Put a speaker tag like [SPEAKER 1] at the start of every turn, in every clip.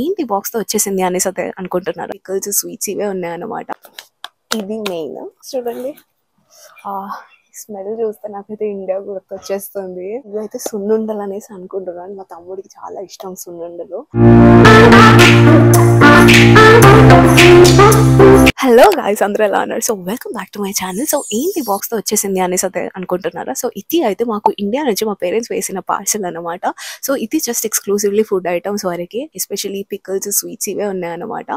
[SPEAKER 1] ఏంటి బాక్స్ తో వచ్చేసింది అనేసి అయితే అనుకుంటున్నారు. పికల్స్ స్వీట్స్ ఇవే ఉన్నాయన్నమాట. ఇది మెయిన్ చూడండి. స్మెల్ చూస్తే నాకైతే ఇండియా గుర్తొచ్చేస్తుంది. ఇవైతే సున్నుండలు అనేసి అనుకుంటున్నాను. మా తమ్ముడికి చాలా ఇష్టం సున్నుండలు. హలో గాయ్స్, అందరూ ఎలా ఉన్నారు? So welcome back to my channel. So ఏంటి బాక్స్ తో వచ్చేసింది అనేసి అయితే అనుకుంటున్నారా? సో ఇది అయితే మాకు ఇండియా నుంచి మా పేరెంట్స్ వేసిన పార్సల్ అనమాట. సో ఇది జస్ట్ ఎక్స్క్లూజివ్లీ ఫుడ్ ఐటమ్స్ వరకు, ఎస్పెషల్లీ పికల్స్ స్వీట్స్ ఇవే ఉన్నాయన్నమాట.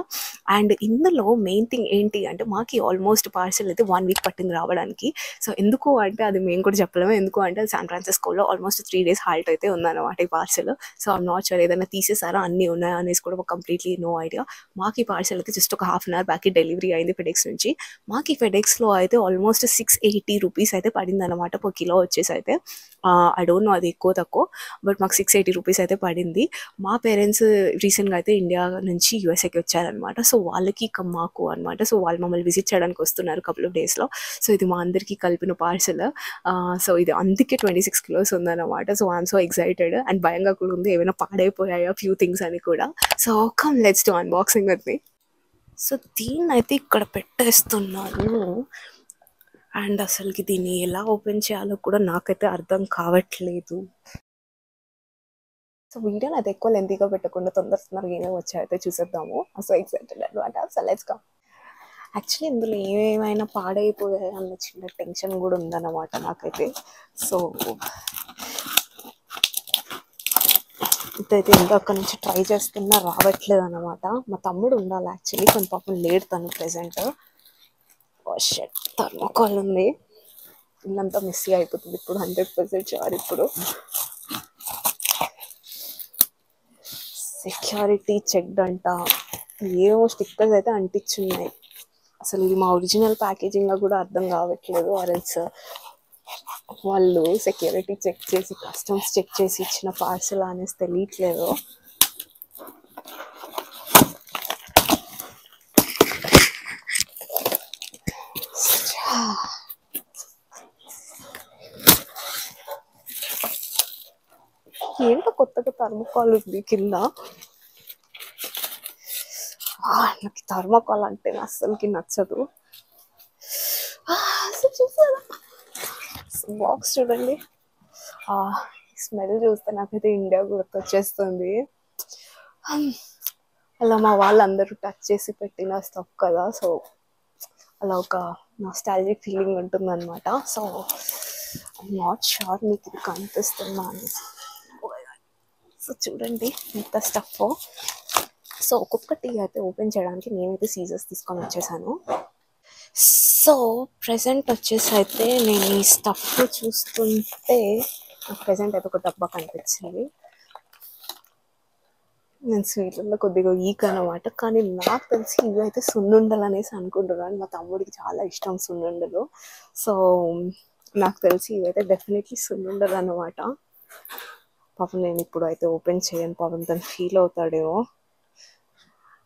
[SPEAKER 1] అండ్ ఇందులో మెయిన్ థింగ్ ఏంటి అంటే మాకు ఆల్మోస్ట్ పార్సల్ అయితే 1 వీక్ పట్టింది రావడానికి. సో ఎందుకు అంటే అది మేము కూడా చెప్పలేము. ఎందుకు అంటే శాన్ ఫ్రాన్సిస్కోలో ఆల్మోస్ట్ 3 days హాల్ట్ అయితే ఉందన్నమాట ఈ parcel. So I'm not sure ఏదైనా తీసేసారా, అన్ని ఉన్నాయా అనేసి కూడా కంప్లీట్లీ నో ఐడియా. మాకు ఈ పార్సల్ అయితే జస్ట్ ఒక ½ hour బ్యాక్ డెలివరీ అయింది ఫెడెక్స్ నుంచి. మాకు ఈ ఫెడెక్స్లో అయితే ఆల్మోస్ట్ 680 రూపీస్ అయితే పడింది అనమాట per kilo వచ్చేసి అయితే. ఐ డోంట్ నో అది ఎక్కువ తక్కువ, బట్ మాకు 680 రూపీస్ అయితే పడింది. మా పేరెంట్స్ రీసెంట్గా అయితే ఇండియా నుంచి యూఎస్ఏకి వచ్చారనమాట. సో వాళ్ళకి మాకు అనమాట. సో వాళ్ళు మమ్మల్ని విజిట్ చేయడానికి వస్తున్నారు couple of daysలో. సో ఇది మా అందరికీ కలిపిన పార్సల్. సో ఇది అందుకే 26 kilos ఉందన్నమాట. So I'm so excited and భయంగా కూడా ఉంది, ఏమైనా పాడైపోయాయా ఫ్యూ థింగ్స్ అని కూడా. So come let's do unboxing with me. So దీన్ని అయితే ఇక్కడ పెట్టేస్తున్నాను. అండ్ అసలుకి దీన్ని ఎలా ఓపెన్ చేయాలో కూడా నాకైతే అర్థం కావట్లేదు. సో వీడియోని అయితే ఎక్కువ లెంతీగా పెట్టకుండా తొందరగా ఏమేమి వచ్చాయైతే చూసేద్దాము. సో ఎక్సైటెడ్ అనమాట. So let's come. యాక్చువల్లీ ఇందులో ఏమైనా పాడైపోయాయి అన్న చిన్న టెన్షన్ కూడా ఉందన్నమాట నాకైతే. సో ఇదైతే ఇందాక నుంచి ట్రై చేస్తున్నా రావట్లేదు అనమాట. మా తమ్ముడు ఉండాలి యాక్చువల్లీ, కొంచెం పాపం లేట్ తను ప్రెసెంట్. షర్ట్ థర్మోకాల్ ఉంది, ఇల్లంతా మిస్సీ అయిపోతుంది ఇప్పుడు 100% షూర్. ఇప్పుడు సెక్యూరిటీ చెక్డ్ అంట, ఏమో స్టిక్కర్స్ అయితే అంటించున్నాయి. అసలు ఇది మా ఒరిజినల్ ప్యాకేజింగ్గా కూడా అర్థం కావట్లేదు. ఆర్ఎల్స్ వాళ్ళు సెక్యూరిటీ చెక్ చేసి కస్టమ్స్ చెక్ చేసి ఇచ్చిన పార్సల్ అనేసి తెలియట్లేదు. ఏంటో కొత్తగా థర్మోకాల్ ఉంది కింద. నాకు థర్మోకాల్ అంటే అస్సలకి నచ్చదు. చూసారా బాక్స్ చూడండి. స్మెల్ చూస్తే నాకైతే ఇండియా గుర్తొచ్చేస్తుంది. అలా మా వాళ్ళందరూ టచ్ చేసి పెట్టిన స్టఫ్ కదా. సో అలా ఒక నాస్టాల్జిక్ ఫీలింగ్ ఉంటుంది అనమాట. సో ఐమ్ నాట్ షూర్ మీకు ఇది కనిపిస్తుందా అనేసి. సో చూడండి ఇంత స్టఫ్. సో ఒక్కొక్కటి అయితే ఓపెన్ చేయడానికి నేనైతే సీజర్స్ తీసుకొని వచ్చేసాను. సో ప్రెజెంట్ వచ్చేసి అయితే నేను ఈ స్టఫ్ చూస్తుంటే నాకు ప్రెజెంట్ అయితే ఒక డబ్బా కనిపించింది. నేను స్వీట్లలో కొద్దిగా వీక్ అనమాట, కానీ నాకు తెలిసి ఇవి అయితే సున్నుండలు అనేసి అనుకుంటున్నాను. మా తమ్ముడికి చాలా ఇష్టం సున్నుండలు. సో నాకు తెలిసి ఇవైతే డెఫినెట్లీ సున్నుండలు అనమాట. పాపం నేను ఇప్పుడు అయితే ఓపెన్ చేయను, పాపం తను ఫీల్ అవుతాడేమో.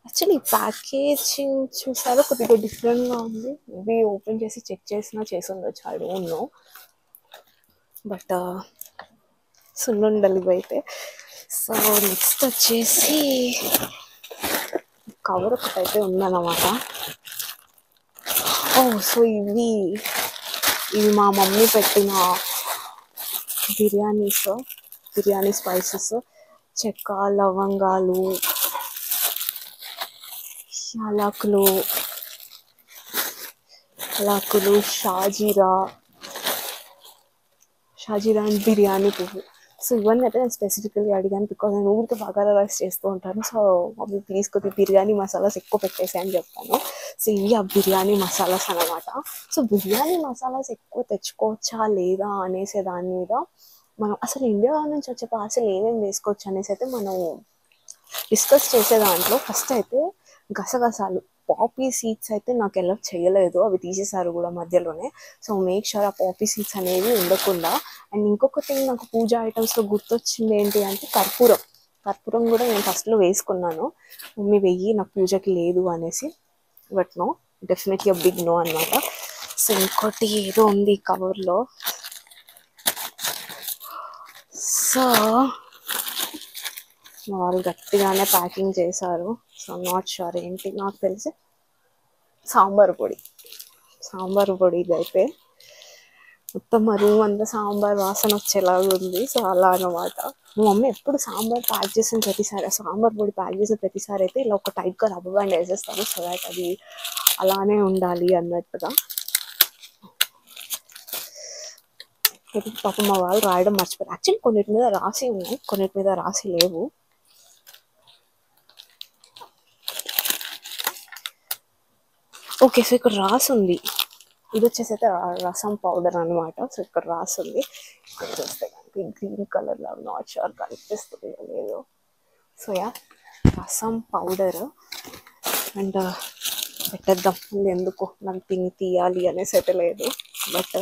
[SPEAKER 1] యాక్చువల్లీ ప్యాకేజింగ్ చూసారో కొద్దిగా డిఫరెంట్గా ఉంది. ఇది ఓపెన్ చేసి చెక్ చేసినా చేసి ఉండొచ్చు, ఐ డోంట్ నో. బట్ సున్నుండలు ఇవైతే. సో నెక్స్ట్ వచ్చేసి కవర్ ఒకటైతే ఉందన్నమాట. సో ఇవి మా మమ్మీ పెట్టిన బిర్యానీ స్పైసెస్, చెక్క, లవంగాలు, యాలకులు, షాజీరా అండ్ బిర్యానీ పువ్వు. సో ఇవన్నీ అయితే నేను స్పెసిఫికల్లీ అడిగాను, బికాజ్ నేను ఊరికి బగారా రైస్ చేస్తూ ఉంటాను. సో మమ్మీ ప్లీజ్ కొద్దిగా బిర్యానీ మసాలాస్ ఎక్కువ పెట్టేసి అని చెప్తాను. సో ఇవి ఆ బిర్యానీ మసాలాస్ అనమాట. సో బిర్యానీ మసాలాస్ ఎక్కువ తెచ్చుకోవచ్చా లేదా అనేసే దాని మీద మనం అసలు ఇండియా నుంచి వచ్చే పార్సల్ ఏమేమి వేసుకోవచ్చు అనేసి అయితే మనం డిస్కస్ చేసే దాంట్లో ఫస్ట్ అయితే గసగసాలు, పాపీ సీడ్స్ అయితే నాకు ఎలా చేయలేదు, అవి తీసేసారు కూడా మధ్యలోనే. సో మేక్ షూర్ ఆ పాపీ సీడ్స్ అనేవి ఉండకుండా. అండ్ ఇంకొకటి నాకు పూజ ఐటమ్స్లో గుర్తొచ్చింది ఏంటి అంటే కర్పూరం కూడా నేను ఫస్ట్లో వేసుకున్నాను. మమ్మీ వెయ్యి నాకు పూజకి లేదు అనేసి, but no, definitely big no అనమాట. సో ఇంకోటి ఏదో ఉంది కవర్లో. సో వాళ్ళు గట్టిగానే ప్యాకింగ్ చేశారు. సో నాట్ షూర్ ఏంటి, నాకు తెలిసి సాంబార్ పొడి. సాంబార్ పొడి ఇది అయితే మొత్తం మా రూమ్ అంతా సాంబార్ వాసన వచ్చేలాగా ఉంది. సో అలా అనమాట. మా మమ్మీ ఎప్పుడు సాంబార్ ప్యాక్ చేసిన ప్రతిసారి, సాంబార్ పొడి ప్యాక్ చేసిన ప్రతిసారి అయితే ఇలా ఒక టైప్గా రబ్బర్ బ్యాండ్ వేసేస్తాను, సో దాట్ అది అలానే ఉండాలి అన్నట్టుగా. పాపం మా వాళ్ళు రాయడం మర్చిపోయారు. యాక్చువల్లీ కొన్నిటి మీద రాసి ఉన్నాయి, కొన్నిటి మీద రాసి లేవు. ఓకే, సో ఇక్కడ రాసి ఉంది. ఇది వచ్చేసి అయితే రసం పౌడర్ అనమాట. సో ఇక్కడ రాసి ఉంది. ఇక్కడ చూస్తే green colour law not sure కనిపిస్తుంది లేదు. సో యా, రసం పౌడర్. అండ్ పెట్టేద్దాం, ఎందుకు నాకు తీయాలి అనేసి అయితే లేదు. బట్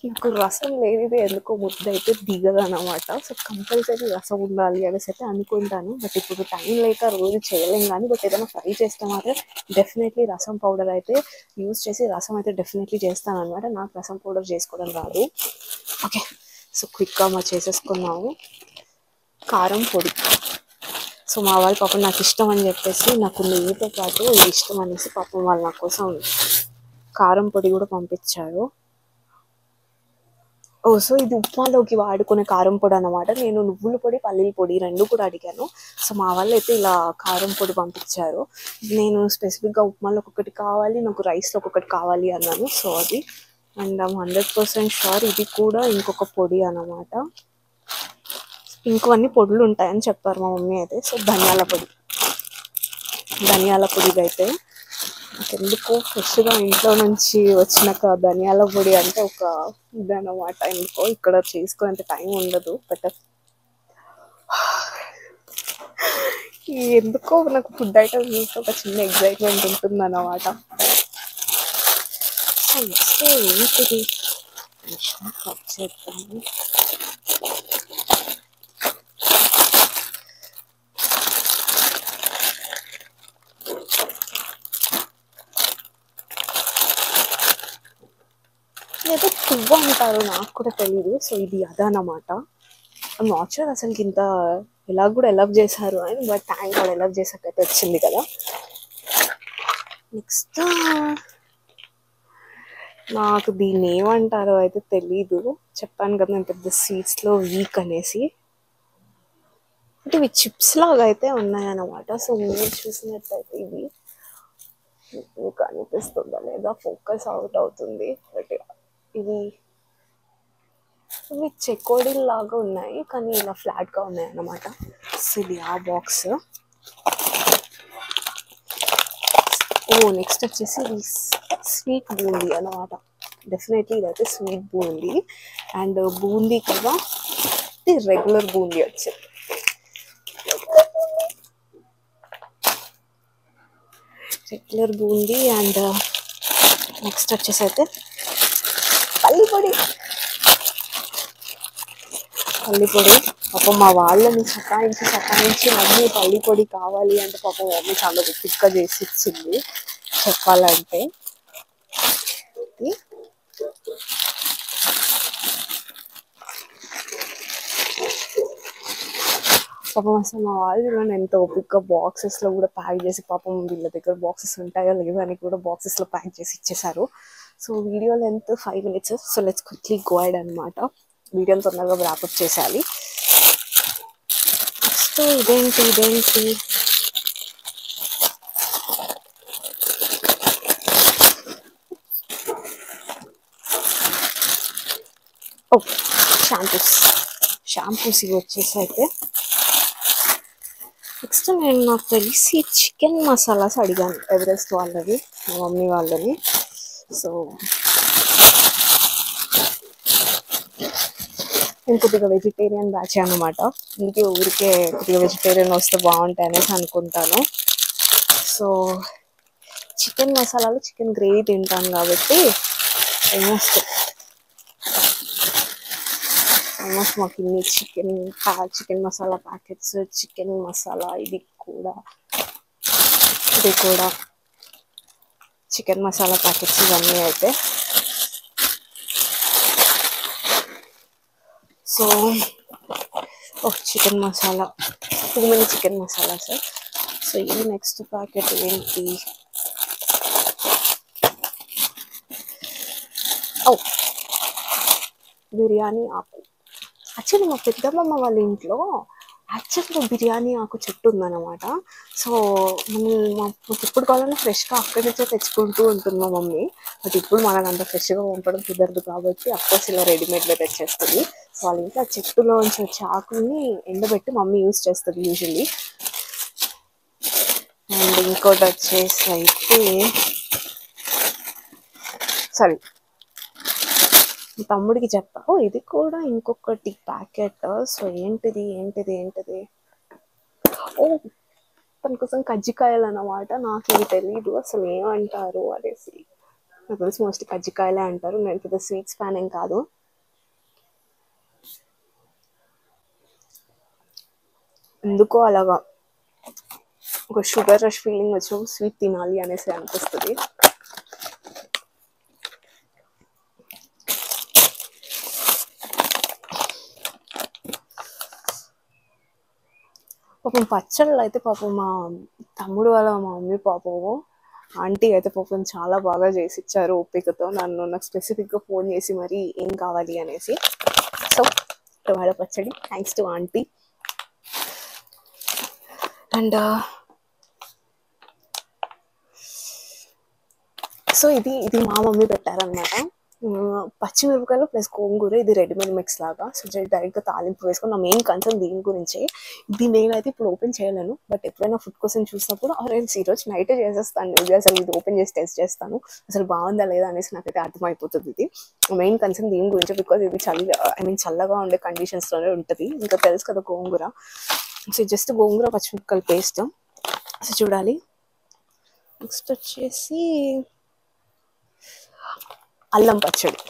[SPEAKER 1] నాకు రసం లేనిది ఎందుకో ముద్ద అయితే దిగదు అనమాట. సో కంపల్సరీ రసం ఉండాలి అనేసి అయితే అనుకుంటాను. బట్ ఇప్పుడు టైం లేక రోజు చేయలేం కానీ, బట్ ఏదైనా ఫ్రై చేస్తే మాత్రం డెఫినెట్లీ రసం పౌడర్ అయితే యూజ్ చేసి రసం అయితే డెఫినెట్లీ చేస్తాను అనమాట. నాకు రసం పౌడర్ చేసుకోవడం రాదు. ఓకే, సో క్విక్గా చేసేసుకున్నాము. కారం పొడి. సో మా వాళ్ళు పాపం నాకు ఇష్టం అని చెప్పేసి, నాకు నెయ్యితో పాటు ఇది ఇష్టం అనేసి పాపం వాళ్ళు నా కోసం కారం పొడి కూడా పంపించారు. సో ఇది ఉప్మాలోకి వాడుకునే కారం పొడి అనమాట. నేను నువ్వుల పొడి, పల్లీల పొడి రెండు కూడా అడిగాను. సో మా వాళ్ళు అయితే ఇలా కారం పొడి పంపించారు. నేను స్పెసిఫిక్గా ఉప్మాలో ఒకటి కావాలి, నాకు రైస్లో ఒకటి కావాలి అన్నాను. సో అది. అండ్ 100% షూర్ ఇది కూడా ఇంకొక పొడి అనమాట. ఇంకొన్ని పొడులు ఉంటాయని చెప్పారు మా మమ్మీ అయితే. సో ధనియాల పొడి అయితే ఎందుకు ఫ్రెష్గా ఇంట్లో నుంచి వచ్చినాక ధనియాల పొడి అంటే ఒక ఇదన్నమాట. ఎందుకో ఇక్కడ చేసుకునేంత టైం ఉండదు. బట్ ఎందుకో నాకు ఫుడ్ ఐటమ్ చూస్తే ఒక చిన్న ఎగ్జైట్మెంట్ ఉంటుంది అన్నమాట. సో నెక్స్ట్ ఏంటిది కట్ చేద్దాము. ఏదో పువ్వు అంటారు, నాకు కూడా తెలీదు. సో ఇది అదనమాట. నాట్ షూర్ అసలుకి ఇంత ఎలా కూడా ఎలవ్ చేశారు అని, బట్ ట్యాంక్ కూడా ఎలవ్ చేసాకైతే వచ్చింది కదా. నెక్స్ట్ నాకు దీన్ని ఏమంటారో అయితే తెలీదు. చెప్పాను కదా నేను పెద్ద స్వీట్స్లో వీక్ అనేసి. అంటే ఇవి చిప్స్ లాగా అయితే ఉన్నాయన్నమాట. సో మీరు చూసినట్లయితే ఇవి మీకు అనిపిస్తుందా లేదా, ఫోకస్ అవుట్ అవుతుంది. బట్ ఇవి చెకోడీ లాగా ఉన్నాయి కానీ ఇలా ఫ్లాట్గా ఉన్నాయి అన్నమాట. సో ఇది ఆ బాక్స్. నెక్స్ట్ వచ్చేసి ఇది స్వీట్ బూందీ అన్నమాట. డెఫినెట్లీ ఇదైతే స్వీట్ బూందీ. అండ్ బూందీ కదా, ఇది రెగ్యులర్ బూందీ వచ్చింది. రెగ్యులర్ బూందీ. అండ్ నెక్స్ట్ వచ్చేసి అయితే పల్లిపొడి. పాపం మా వాళ్ళని సతాయించి మమ్మీ పల్లిపొడి కావాలి అంటే పాపం మమ్మీ చాలా పిక్గా చేసి ఇచ్చింది చెప్పాలంటే. పాపం అసలు మా వాళ్ళు ఎంత ఓపిక్గా బాక్సెస్లో కూడా ప్యాక్ చేసి, పాపం వీళ్ళ దగ్గర బాక్సెస్ ఉంటాయో లేవో అని కూడా బాక్సెస్లో ప్యాక్ చేసి ఇచ్చేసారు. So video length 5 minutes. So let's quickly go ahead అనమాట. వీడియోని తొందరగా ర్యాపప్ చేసేయాలి. సో ఇదేంటి షాంపూస్ ఇవి వచ్చేసి అయితే. నెక్స్ట్ నేను నాకు తెలిసి చికెన్ మసాలాస్ అడిగాను ఎవరెస్ట్ వాళ్ళని, మా మమ్మీ వాళ్ళని. సో నేను కొద్దిగా వెజిటేరియన్ బ్యాచ్ అనమాట. ఇంకే ఊరికే కొద్దిగా వెజిటేరియన్ వస్తే బాగుంటాయి అనేసి అనుకుంటాను. సో చికెన్ మసాలాలు, చికెన్ గ్రేవీ తింటాను కాబట్టి ఆల్మోస్ట్ మాకు ఇన్ని chicken masala packets, chicken masala ఇది కూడా చికెన్ మసాలా ప్యాకెట్స్ ఇవన్నీ అయితే. So oh! Chicken masala. Too many chicken masala sir. So ఇది నెక్స్ట్ ప్యాకెట్ ఏంటి? ఓహ్! బిర్యానీ ఆకు. యాక్చువల్లీ మా పెద్దమ్మమ్మ వాళ్ళ ఇంట్లో యాక్చువల్గా బిర్యానీ ఆకు చెట్టు ఉందన్నమాట. సో మాకు ఎప్పుడు కావాలన్నా ఫ్రెష్గా అక్కడి నుంచే తెచ్చుకుంటూ ఉంటుంది మా మమ్మీ. బట్ ఇప్పుడు మనకు అంత ఫ్రెష్గా పంపడం కుదరదు కాబట్టి అఫ్కోర్స్ ఇలా రెడీమేడ్గా తెచ్చేస్తుంది. సో వాళ్ళ ఇంట్లో చెట్టులోంచి వచ్చే ఆకుల్ని ఎండబెట్టి మమ్మీ యూస్ చేస్తుంది యూజువల్లీ. అండ్ ఇంకోటి వచ్చేసి అయితే సారీ తమ్ముడికి చెప్తా, ఓ ఇది కూడా ఇంకొకటి ప్యాకెట్. సో ఏంటిది ఏంటిది ఏంటిది? ఓ తన కోసం కజ్జికాయలు అన్నమాట. నాకు ఇది తెలీదు అసలు ఏమంటారు అనేసి. నాకు తెలిసి మోస్ట్లీ కజ్జికాయలే అంటారు. నేను పెద్ద స్వీట్స్ ఫ్యాన్ ఏం కాదు. ఎందుకో అలాగా ఒక షుగర్ రష్ ఫీలింగ్ వచ్చి స్వీట్ తినాలి అనేసి అనిపిస్తుంది. పాపం పచ్చళ్ళు అయితే పాపం మా తమ్ముడు వాళ్ళ మా మమ్మీ పాపము ఆంటీ అయితే పాపం చాలా బాగా చేసి ఇచ్చారు ఓపికతో. నాకు స్పెసిఫిక్గా ఫోన్ చేసి మరి ఏం కావాలి అనేసి. సో టమాటో పచ్చడి thanks to aunty. And so ఇది మా మమ్మీ పెట్టారనమాట. పచ్చిమిరపకాయలు ప్లస్ గోంగూర, ఇది రెడీమేడ్ మిక్స్ లాగా. సో డైరెక్ట్గా తాలింపు వేసుకొని, నా మెయిన్ కన్సర్న్ దీని గురించే. ఇది నేనైతే ఇప్పుడు ఓపెన్ చేయలేను, బట్ ఎప్పుడైనా ఫుడ్ కోసం చూసినప్పుడు ఆరెంజ్ ఈరోజు నైటే చేసేస్తాను. ఇది అసలు ఇది ఓపెన్ చేసి టెస్ట్ చేస్తాను అసలు బాగుందా లేదా అనేసి నాకైతే అర్థమైపోతుంది. ఇది మెయిన్ కన్సర్న్ దీని గురించి, బికాజ్ ఇది చల్లగా ఉండే కండిషన్స్లోనే ఉంటుంది. ఇంకా తెలుసు కదా గోంగూర. సో జస్ట్ గోంగూర పచ్చిమిరపకాయలు పేస్ట్. సో చూడాలి. నెక్స్ట్ వచ్చేసి అల్లం పచ్చడి.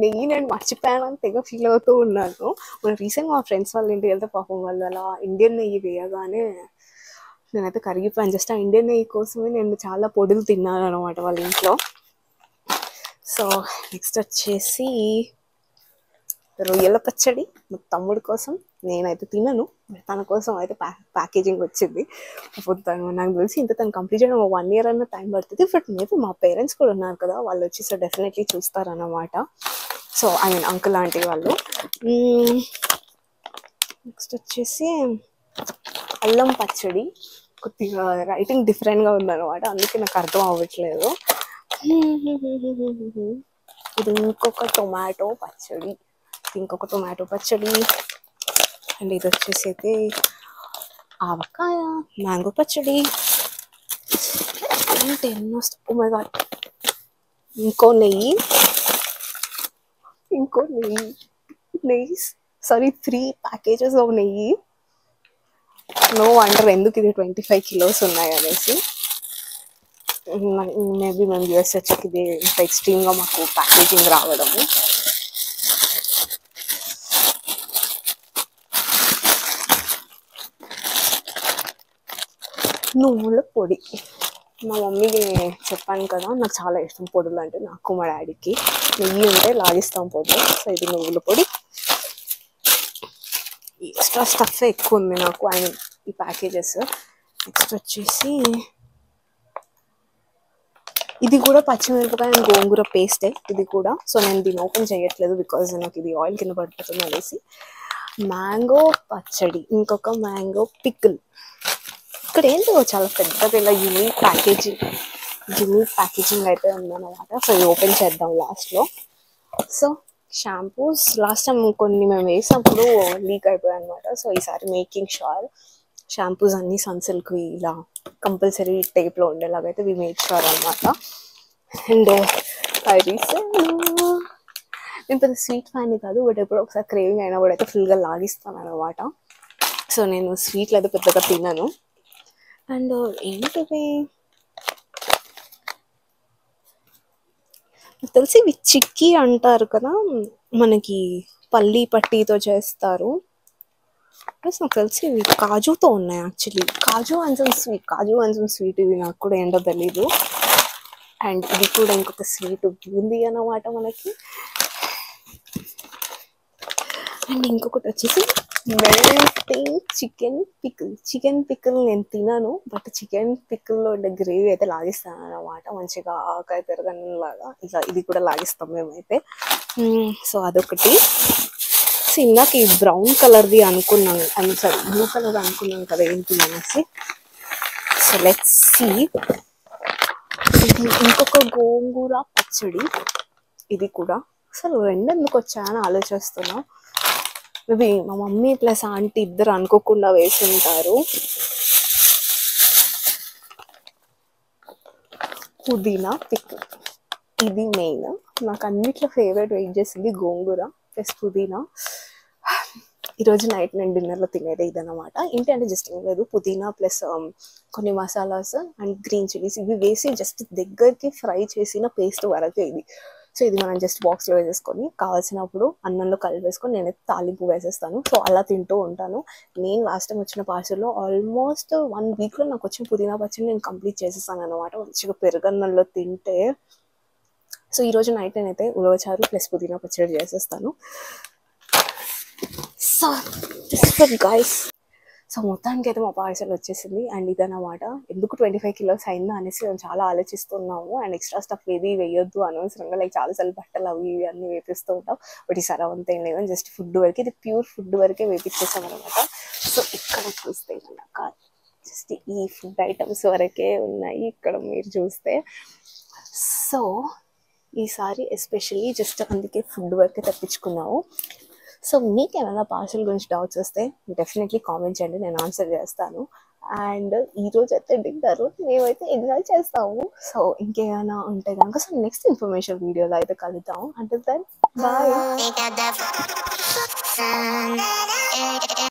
[SPEAKER 1] నెయ్యి నేను మర్చిపోయాను అని తెగ ఫీల్ అవుతూ ఉన్నాను. మన రీసెంట్గా మా ఫ్రెండ్స్ వాళ్ళ ఇంటికి వెళ్తే పాపం వాళ్ళు అలా ఇండియన్ నెయ్యి వేయగానే నేనైతే కరిగిపోయాను. జస్ట్ ఆ ఇండియన్ నెయ్యి కోసమే నేను చాలా పొడులు తిన్నాను అనమాట వాళ్ళ ఇంట్లో. సో నెక్స్ట్ వచ్చేసి రొయ్యల పచ్చడి మా తమ్ముడి కోసం. నేనైతే తినను, తన కోసం అయితే ప్యాకేజింగ్ వచ్చింది. తను నాకు తెలిసి ఇంత తను కంప్లీట్ చేయడం 1 year అన్న టైం పడుతుంది. బట్ మేబీ మా పేరెంట్స్ కూడా ఉన్నారు కదా, వాళ్ళు వచ్చి సో డెఫినెట్లీ చూస్తారన్నమాట. సో అంకుల్ ఆంటీ వాళ్ళు. నెక్స్ట్ వచ్చేసి అల్లం పచ్చడి. కొద్దిగా రైటింగ్ డిఫరెంట్గా ఉందన్నమాట, అందుకే నాకు అర్థం అవ్వట్లేదు. ఇది ఇంకొక టొమాటో పచ్చడి. అండ్ ఇది వచ్చేసి అయితే ఆవకాయ, మ్యాంగో పచ్చడి. అంటే ఎన్నో ఓ మై గాడ్, ఇంకో నెయ్యి సారీ 3 packages ఆఫ్ నెయ్యి. నో వండర్ ఎందుకు ఇది 25 kilos ఉన్నాయి అనేసి. మేబీ మేము యూఎస్ వచ్చాక ఇది ఇంత ఎక్స్ట్రీమ్గా మాకు ప్యాకేజింగ్ రావడము. నువ్వుల పొడి. మా మమ్మీకి చెప్పాను కదా, నాకు చాలా ఇష్టం పొడులు అంటే. నాకు మా డాడీకి నెయ్యి ఉంటే లాగిస్తాం పొడి. సో ఇది నువ్వుల పొడి. ఎక్స్ట్రా స్టఫ్ ఎక్కువ ఉంది నాకు ఈ ప్యాకేజెస్. నెక్స్ట్ వచ్చేసి ఇది కూడా పచ్చిమిరపకాయ అండ్ గోంగూర పేస్టే ఇది కూడా. సో నేను దీన్ని ఓపెన్ చేయట్లేదు బికాజ్ నాకు ఇది ఆయిల్ కింద పడిపోతుంది అనేసి. మ్యాంగో పచ్చడి, ఇంకొక మ్యాంగో పికిల్. ఇక్కడ ఏంటో చాలా పెద్దగా ఇలా యూనిక్ ప్యాకేజింగ్ అయితే ఉందన్నమాట. సో ఇది ఓపెన్ చేద్దాం లాస్ట్లో. సో షాంపూస్ లాస్ట్ టైం కొన్ని మేము వేసినప్పుడు లీక్ అయిపోయాయి అనమాట. సో ఈసారి మేకింగ్ షూర్ షాంపూస్ అన్ని సన్సిల్క్ ఇలా కంపల్సరీ టైప్లో ఉండేలాగైతే వి మేక్ షూర్ అనమాట. అండ్ నేను పెద్ద స్వీట్ ఫ్యాన్ కాదు, బట్ ఎప్పుడో ఒకసారి క్రేవింగ్ అయినా కూడా అయితే ఫుల్గా లాగిస్తాను అనమాట. సో నేను స్వీట్లు అయితే పెద్దగా తిన్నాను. అండ్ ఏంటివి తెలిసి ఇవి చిక్కీ అంటారు కదా, మనకి పల్లి పట్టీతో చేస్తారు. ప్లస్ నాకు తెలిసి ఇవి కాజుతో ఉన్నాయి actually. Kaju and some sweet ఇవి నాకు కూడా ఏంటో తెలీదు. అండ్ ఇది కూడా ఇంకొక స్వీట్ బూందీ అన్నమాట మనకి. అండ్ ఇంకొకటి వచ్చేసి మెల్టింగ్ చికెన్ పికిల్ నేను తినను, బట్ చికెన్ పికిల్లో ఉండే గ్రేవీ అయితే లాగిస్తాను అన్నమాట, మంచిగా ఆకాయ పెరగన్నంలాగా ఇలా ఇది కూడా లాగిస్తాం మేమైతే. సో అదొకటి. సో ఇందాక ఈ బ్రౌన్ కలర్ది అనుకున్నాను, అది సారీ బ్లూ కలర్ అనుకున్నాను కదా ఏంటి అనేసి. So let's see. ఇది ఇంకొక గోంగూర పచ్చడి, ఇది కూడా అసలు రెండు ఎందుకు వచ్చాయని ఆలోచిస్తున్నా. మేబీ మా మమ్మీ ప్లస్ ఆంటీ ఇద్దరు అనుకోకుండా వేసి ఉంటారు. పుదీనా పికిల్, ఇది మెయిన్ నాకు అన్నిట్లో ఫేవరెట్ వెయిట్ చేసింది గోంగూర ప్లస్ పుదీనా. ఈరోజు నైట్ నేను డిన్నర్లో తినేది ఇదన్నమాట. ఏంటంటే జస్ట్ ఏం లేదు, పుదీనా ప్లస్ కొన్ని మసాలాస్ అండ్ గ్రీన్ చిల్లీస్ ఇవి వేసి జస్ట్ దగ్గరికి ఫ్రై చేసిన పేస్ట్ వరకే ఇది. సో ఇది మనం జస్ట్ బాక్స్లో వేసేసుకొని కావాల్సినప్పుడు అన్నంలో కలిపేసుకొని నేనైతే తాలింపు వేసేస్తాను. సో అలా తింటూ ఉంటాను. నేను లాస్ట్ టైం వచ్చిన పార్సల్లో ఆల్మోస్ట్ 1 వీక్లో నాకు వచ్చిన పుదీనా పచ్చడి నేను కంప్లీట్ చేసేస్తాను అనమాట, మంచిగా పెరుగన్నంలో తింటే. సో ఈరోజు నైట్ నేనైతే ఉలవచారు ప్లస్ పుదీనా పచ్చడి చేసేస్తాను. సో గైస్, సో మొత్తానికి అయితే మా పార్సల్ వచ్చేసింది. అండ్ ఇదన్నమాట. ఎందుకు 25 కిలోస్ అయిందా అనేసి మేము చాలా ఆలోచిస్తున్నాము. అండ్ ఎక్స్ట్రా స్టఫ్ ఏది వేయొద్దు అనవసరంగా, లైక్ చాలాసార్లు బట్టలు అవి ఇవి అన్నీ వేపిస్తూ ఉంటాం. బట్ ఈ సరవ్ అంతా ఏం లేదు, జస్ట్ ఫుడ్ వరకు, ఇది ప్యూర్ ఫుడ్ వరకే వేపించేసాం అనమాట. సో ఇక్కడ చూస్తే కనుక జస్ట్ ఈ ఫుడ్ ఐటమ్స్ వరకే ఉన్నాయి ఇక్కడ మీరు చూస్తే. సో ఈసారి ఎస్పెషల్లీ జస్ట్ అందుకే ఫుడ్ వరకే తెప్పించుకున్నాము. సో మీకు ఏమైనా పార్సల్ గురించి డౌట్స్ వస్తే డెఫినెట్లీ కామెంట్ చేయండి, నేను ఆన్సర్ చేస్తాను. అండ్ ఈరోజు అయితే డిన్నర్ మేమైతే ఎంజాయ్ చేస్తాము. సో ఇంకేమైనా ఉంటే కనుక సో నెక్స్ట్ ఇన్ఫర్మేషన్ వీడియోలో అయితే కలుద్దాము. అంటే దెన్ బాయ్.